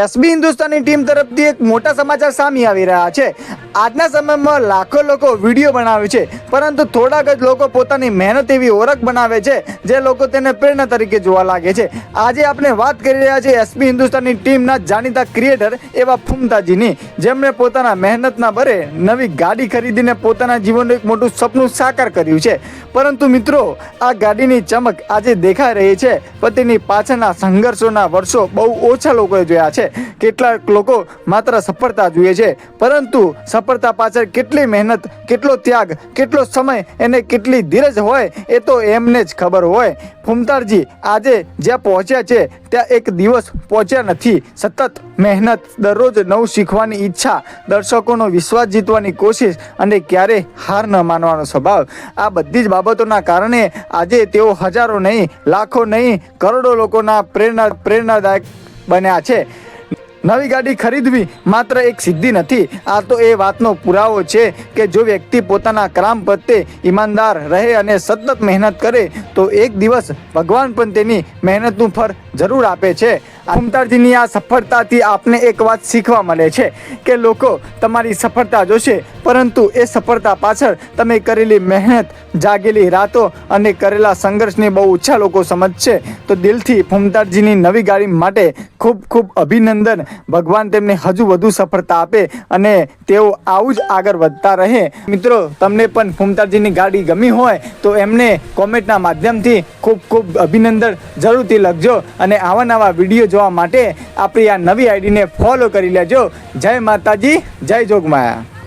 SB Hindustani team તરફથી એક મોટા સમાચાર સામે આવી રહ્યા છે। આજના સમયમાં લાખો લોકો વિડીયો બનાવે છે, પરંતુ થોડાક જ લોકો પોતાની મહેનત એવી ઓળખ બનાવે છે જે લોકો તેને પ્રેરણા તરીકે જોવા લાગે છે। આજે આપણે વાત કરી રહ્યા છીએ એસબી હિન્દુસ્તાની ટીમના જાણીતા ક્રિએટર એવા ફુમતાજીની, જેમણે પોતાના મહેનતના બરે નવી ગાડી ખરીદીને પોતાના જીવનનું એક મોટું સપનું સાકાર કર્યું છે। પરંતુ મિત્રો, આ ગાડીની ચમક આજે દેખાઈ રહી છે, પણ તેની પાછળના સંઘર્ષોના વર્ષો બહુ ઓછા લોકોએ જોયા છે। કેટલાક લોકો માત્ર સફળતા જોઈએ છે, પરંતુ સફળતા પાછળ કેટલી મહેનત, કેટલો ત્યાગ, કેટલો સમય અને કેટલી ધીરજ હોય એ તો એમને જ ખબર હોય। ફુમતાજી આજે જ્યાં પહોંચ્યા છે ત્યાં એક દિવસ પહોંચ્યા નથી। સતત મહેનત, દરરોજ નવું શીખવાની ઈચ્છા, દર્શકોનો વિશ્વાસ જીતવાની કોશિશ અને ક્યારેય હાર ન માનવાનો સ્વભાવ, આ બધી જ બાબતોના કારણે આજે તેઓ હજારો નહીં, લાખો નહીં, કરોડો લોકોના પ્રેરણાદાયક બન્યા છે। નવી ગાડી ખરીદવી માત્ર એક સિદ્ધિ નથી, આ તો એ વાતનો પુરાવો છે કે જો વ્યક્તિ પોતાના કામ પ્રત્યે ઈમાનદાર રહે અને સતત મહેનત કરે તો એક દિવસ ભગવાન પણ તેની મહેનતનું ફળ જરૂર આપે છે। ફુમતાજીની આ સફળતાથી આપને એક વાત શીખવા મળે છે કે લોકો તમારી સફળતા જોશે, પરંતુ એ સફળતા પાછળ તમે કરેલી મહેનત, જાગેલી રાતો અને કરેલા સંઘર્ષને બહુ ઓછા લોકો સમજશે। તો દિલથી ફુમતાજીની નવી ગાડી માટે ખૂબ ખૂબ અભિનંદન। ભગવાન તેમને હજુ વધુ સફળતા આપે અને તેઓ આવું જ આગળ વધતા રહે। મિત્રો, તમને પણ ફુમતાજીની ગાડી ગમી હોય તો એમને કોમેન્ટના માધ્યમથી ખૂબ ખૂબ અભિનંદન જરૂરથી લખજો અને આવા નવા વિડીયો જોવા માટે આપણી આ નવી આઈડીને ફોલો કરી લેજો। જય માતાજી, જય જોગમાયા।